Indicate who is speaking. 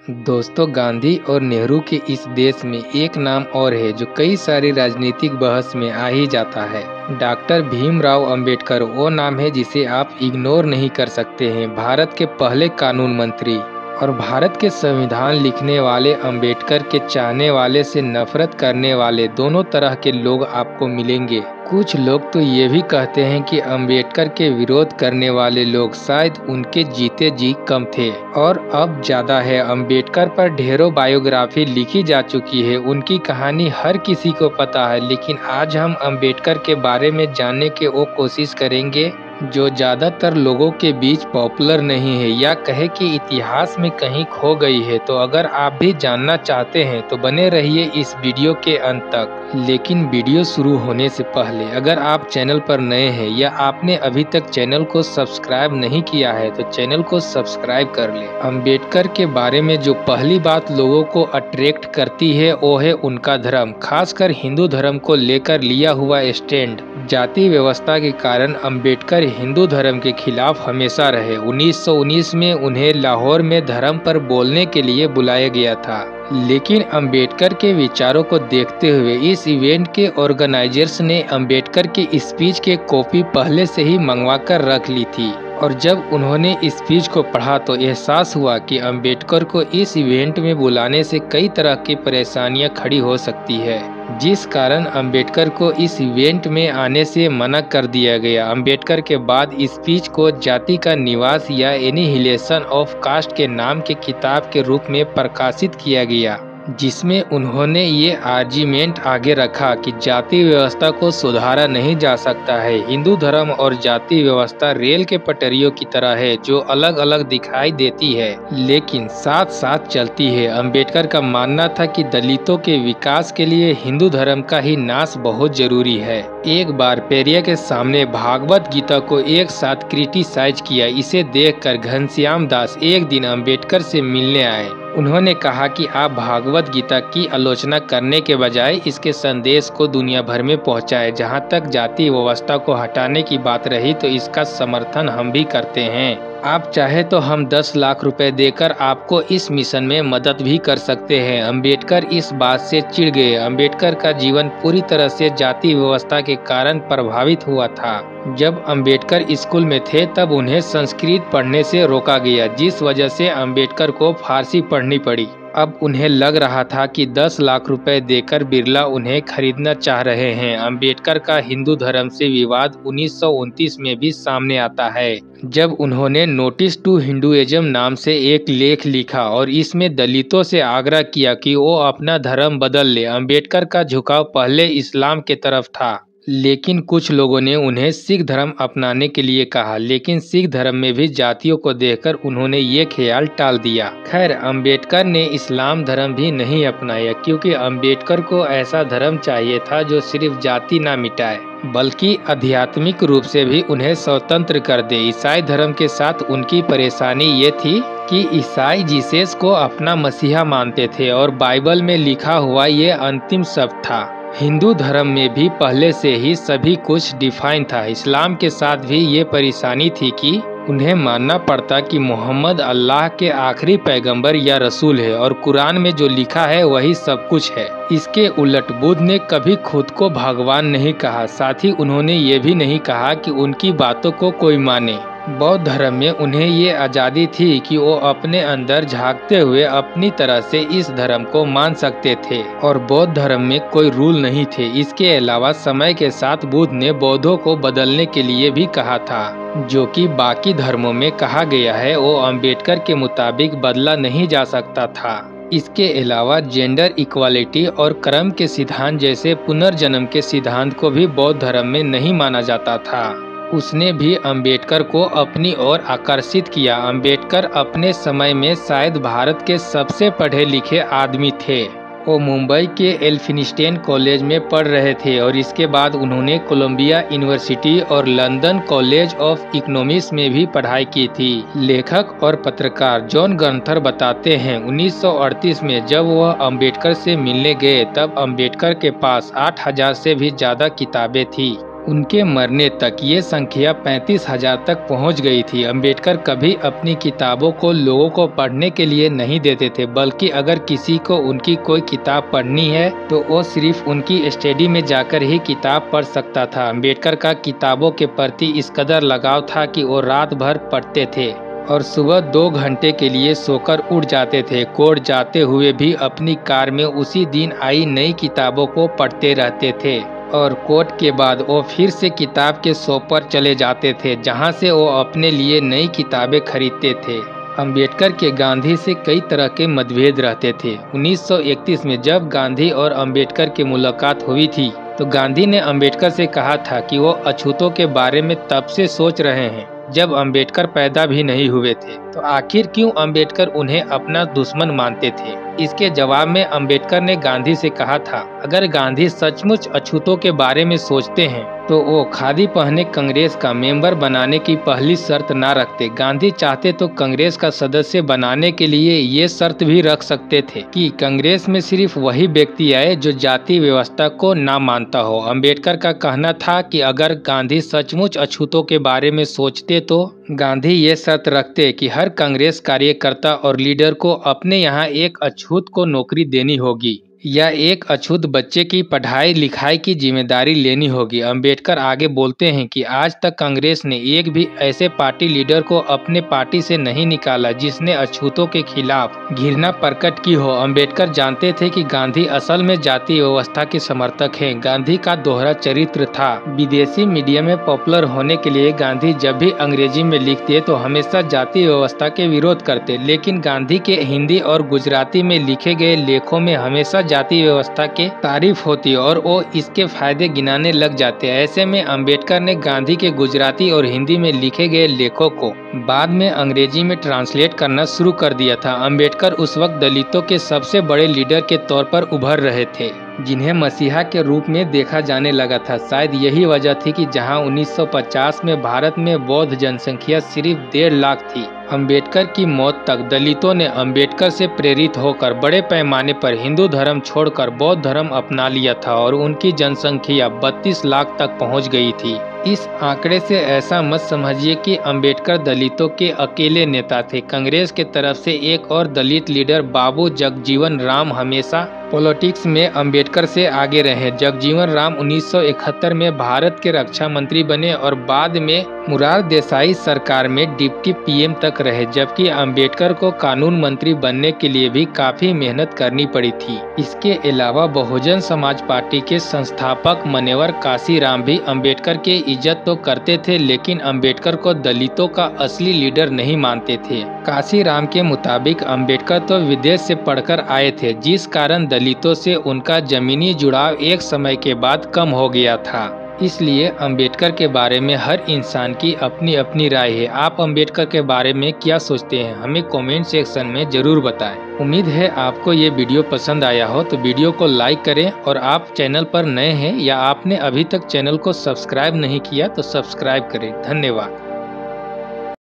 Speaker 1: दोस्तों, गांधी और नेहरू के इस देश में एक नाम और है जो कई सारी राजनीतिक बहस में आ ही जाता है। डॉक्टर भीमराव अंबेडकर वो नाम है जिसे आप इग्नोर नहीं कर सकते हैं। भारत के पहले कानून मंत्री और भारत के संविधान लिखने वाले अंबेडकर के चाहने वाले से नफरत करने वाले दोनों तरह के लोग आपको मिलेंगे। कुछ लोग तो ये भी कहते हैं कि अंबेडकर के विरोध करने वाले लोग शायद उनके जीते जी कम थे और अब ज़्यादा है। अंबेडकर पर ढेरों बायोग्राफी लिखी जा चुकी है, उनकी कहानी हर किसी को पता है, लेकिन आज हम अंबेडकर के बारे में जानने की वो कोशिश करेंगे जो ज़्यादातर लोगों के बीच पॉपुलर नहीं है या कहे कि इतिहास में कहीं खो गई है। तो अगर आप भी जानना चाहते हैं तो बने रहिए इस वीडियो के अंत तक। लेकिन वीडियो शुरू होने से पहले अगर आप चैनल पर नए हैं या आपने अभी तक चैनल को सब्सक्राइब नहीं किया है तो चैनल को सब्सक्राइब कर लें। अंबेडकर के बारे में जो पहली बात लोगों को अट्रैक्ट करती है वो है उनका धर्म, खासकर हिंदू धर्म को लेकर लिया हुआ स्टैंड। जाति व्यवस्था के कारण अंबेडकर हिंदू धर्म के खिलाफ हमेशा रहे। 1919 में उन्हें लाहौर में धर्म पर बोलने के लिए बुलाया गया था, लेकिन अंबेडकर के विचारों को देखते हुए इस इवेंट के ऑर्गेनाइजर्स ने अंबेडकर की स्पीच के कॉपी पहले से ही मंगवा कर रख ली थी। और जब उन्होंने स्पीच को पढ़ा तो एहसास हुआ कि अंबेडकर को इस इवेंट में बुलाने से कई तरह की परेशानियां खड़ी हो सकती है, जिस कारण अंबेडकर को इस इवेंट में आने से मना कर दिया गया। अंबेडकर के बाद स्पीच को जाति का निवास या एनिहिलेशन ऑफ कास्ट के नाम के किताब के रूप में प्रकाशित किया गया, जिसमें उन्होंने ये आर्जीमेंट आगे रखा कि जाति व्यवस्था को सुधारा नहीं जा सकता है। हिंदू धर्म और जाति व्यवस्था रेल के पटरियों की तरह है जो अलग अलग दिखाई देती है लेकिन साथ साथ चलती है। अंबेडकर का मानना था कि दलितों के विकास के लिए हिंदू धर्म का ही नाश बहुत जरूरी है। एक बार पेरिया के सामने भागवत गीता को एक साथ क्रिटिसाइज किया। इसे देखकर घनश्याम दास एक दिन अंबेडकर से मिलने आए। उन्होंने कहा कि आप भागवत गीता की आलोचना करने के बजाय इसके संदेश को दुनिया भर में पहुंचाएं। जहां तक जाति व्यवस्था को हटाने की बात रही तो इसका समर्थन हम भी करते हैं। आप चाहे तो हम 10 लाख रुपए देकर आपको इस मिशन में मदद भी कर सकते हैं। अंबेडकर इस बात से चिढ़ गए। अंबेडकर का जीवन पूरी तरह से जाति व्यवस्था के कारण प्रभावित हुआ था। जब अंबेडकर स्कूल में थे तब उन्हें संस्कृत पढ़ने से रोका गया, जिस वजह से अंबेडकर को फारसी पढ़नी पड़ी। अब उन्हें लग रहा था कि 10 लाख रुपए देकर बिरला उन्हें खरीदना चाह रहे हैं। अंबेडकर का हिंदू धर्म से विवाद 1929 में भी सामने आता है, जब उन्होंने नोटिस टू हिंदुइज्म नाम से एक लेख लिखा और इसमें दलितों से आग्रह किया कि वो अपना धर्म बदल ले। अंबेडकर का झुकाव पहले इस्लाम के तरफ था, लेकिन कुछ लोगों ने उन्हें सिख धर्म अपनाने के लिए कहा, लेकिन सिख धर्म में भी जातियों को देखकर उन्होंने ये ख्याल टाल दिया। खैर, अंबेडकर ने इस्लाम धर्म भी नहीं अपनाया क्योंकि अंबेडकर को ऐसा धर्म चाहिए था जो सिर्फ जाति ना मिटाए बल्कि आध्यात्मिक रूप से भी उन्हें स्वतंत्र कर दे। ईसाई धर्म के साथ उनकी परेशानी ये थी कि ईसाई जीसस को अपना मसीहा मानते थे और बाइबल में लिखा हुआ ये अंतिम शब्द था। हिंदू धर्म में भी पहले से ही सभी कुछ डिफाइन था। इस्लाम के साथ भी ये परेशानी थी कि उन्हें मानना पड़ता कि मोहम्मद अल्लाह के आखिरी पैगंबर या रसूल है और कुरान में जो लिखा है वही सब कुछ है। इसके उलट बुद्ध ने कभी खुद को भगवान नहीं कहा, साथ ही उन्होंने ये भी नहीं कहा कि उनकी बातों को कोई माने। बौद्ध धर्म में उन्हें ये आज़ादी थी कि वो अपने अंदर झांकते हुए अपनी तरह से इस धर्म को मान सकते थे और बौद्ध धर्म में कोई रूल नहीं थे। इसके अलावा समय के साथ बुद्ध ने बौद्धों को बदलने के लिए भी कहा था, जो कि बाकी धर्मों में कहा गया है वो अंबेडकर के मुताबिक बदला नहीं जा सकता था। इसके अलावा जेंडर इक्वालिटी और कर्म के सिद्धांत जैसे पुनर्जन्म के सिद्धांत को भी बौद्ध धर्म में नहीं माना जाता था। उसने भी अंबेडकर को अपनी ओर आकर्षित किया। अंबेडकर अपने समय में शायद भारत के सबसे पढ़े लिखे आदमी थे। वो मुंबई के एल्फिंस्टन कॉलेज में पढ़ रहे थे और इसके बाद उन्होंने कोलंबिया यूनिवर्सिटी और लंदन कॉलेज ऑफ इकोनॉमिक्स में भी पढ़ाई की थी। लेखक और पत्रकार जॉन गंथर बताते हैं 1938 में जब वह अंबेडकर से मिलने गए तब अंबेडकर के पास 8000 से भी ज़्यादा किताबें थी। उनके मरने तक ये संख्या 35,000 तक पहुंच गई थी। अंबेडकर कभी अपनी किताबों को लोगों को पढ़ने के लिए नहीं देते थे, बल्कि अगर किसी को उनकी कोई किताब पढ़नी है तो वो सिर्फ उनकी स्टडी में जाकर ही किताब पढ़ सकता था। अंबेडकर का किताबों के प्रति इस कदर लगाव था कि वो रात भर पढ़ते थे और सुबह 2 घंटे के लिए सोकर उठ जाते थे। कोर्ट जाते हुए भी अपनी कार में उसी दिन आई नई किताबों को पढ़ते रहते थे और कोर्ट के बाद वो फिर से किताब के शॉप पर चले जाते थे, जहां से वो अपने लिए नई किताबें खरीदते थे। अंबेडकर के गांधी से कई तरह के मतभेद रहते थे। 1931 में जब गांधी और अंबेडकर की मुलाकात हुई थी तो गांधी ने अंबेडकर से कहा था कि वो अछूतों के बारे में तब से सोच रहे हैं जब अंबेडकर पैदा भी नहीं हुए थे, तो आखिर क्यों अंबेडकर उन्हें अपना दुश्मन मानते थे। इसके जवाब में अंबेडकर ने गांधी से कहा था, अगर गांधी सचमुच अछूतों के बारे में सोचते हैं तो वो खादी पहने कांग्रेस का मेंबर बनाने की पहली शर्त ना रखते। गांधी चाहते तो कांग्रेस का सदस्य बनाने के लिए ये शर्त भी रख सकते थे कि कांग्रेस में सिर्फ वही व्यक्ति आए जो जाति व्यवस्था को ना मानता हो। अंबेडकर का कहना था कि अगर गांधी सचमुच अछूतों के बारे में सोचते तो गांधी ये शर्त रखते कि हर कांग्रेस कार्यकर्ता और लीडर को अपने यहाँ एक अछूत को नौकरी देनी होगी या एक अछूत बच्चे की पढ़ाई लिखाई की जिम्मेदारी लेनी होगी। अंबेडकर आगे बोलते हैं कि आज तक कांग्रेस ने एक भी ऐसे पार्टी लीडर को अपने पार्टी से नहीं निकाला जिसने अछूतों के खिलाफ घृणा प्रकट की हो। अंबेडकर जानते थे कि गांधी असल में जाति व्यवस्था के समर्थक हैं। गांधी का दोहरा चरित्र था। विदेशी मीडिया में पॉपुलर होने के लिए गांधी जब भी अंग्रेजी में लिखते तो हमेशा जाति व्यवस्था के विरोध करते, लेकिन गांधी के हिंदी और गुजराती में लिखे गए लेखों में हमेशा जाति व्यवस्था के तारीफ होती और वो इसके फायदे गिनाने लग जाते। ऐसे में अंबेडकर ने गांधी के गुजराती और हिंदी में लिखे गए लेखों को बाद में अंग्रेजी में ट्रांसलेट करना शुरू कर दिया था। अंबेडकर उस वक्त दलितों के सबसे बड़े लीडर के तौर पर उभर रहे थे, जिन्हें मसीहा के रूप में देखा जाने लगा था। शायद यही वजह थी कि जहां 1950 में भारत में बौद्ध जनसंख्या सिर्फ 1.5 लाख थी, अंबेडकर की मौत तक दलितों ने अंबेडकर से प्रेरित होकर बड़े पैमाने पर हिंदू धर्म छोड़कर बौद्ध धर्म अपना लिया था और उनकी जनसंख्या 32 लाख तक पहुंच गई थी। इस आंकड़े से ऐसा मत समझिए कि अंबेडकर दलितों के अकेले नेता थे। कांग्रेस के तरफ से एक और दलित लीडर बाबू जगजीवन राम हमेशा पॉलिटिक्स में अंबेडकर से आगे रहे। जगजीवन राम 1971 में भारत के रक्षा मंत्री बने और बाद में मोरारजी देसाई सरकार में डिप्टी पीएम तक रहे, जबकि अंबेडकर को कानून मंत्री बनने के लिए भी काफी मेहनत करनी पड़ी थी। इसके अलावा बहुजन समाज पार्टी के संस्थापक मनेवर काशीराम भी अंबेडकर के इज्जत तो करते थे, लेकिन अंबेडकर को दलितों का असली लीडर नहीं मानते थे। काशीराम के मुताबिक अंबेडकर तो विदेश से पढ़कर आए थे, जिस कारण दलितों से उनका जमीनी जुड़ाव एक समय के बाद कम हो गया था। इसलिए अंबेडकर के बारे में हर इंसान की अपनी अपनी राय है। आप अंबेडकर के बारे में क्या सोचते हैं, हमें कमेंट सेक्शन में जरूर बताएं। उम्मीद है आपको ये वीडियो पसंद आया हो, तो वीडियो को लाइक करें और आप चैनल पर नए हैं या आपने अभी तक चैनल को सब्सक्राइब नहीं किया तो सब्सक्राइब करें। धन्यवाद।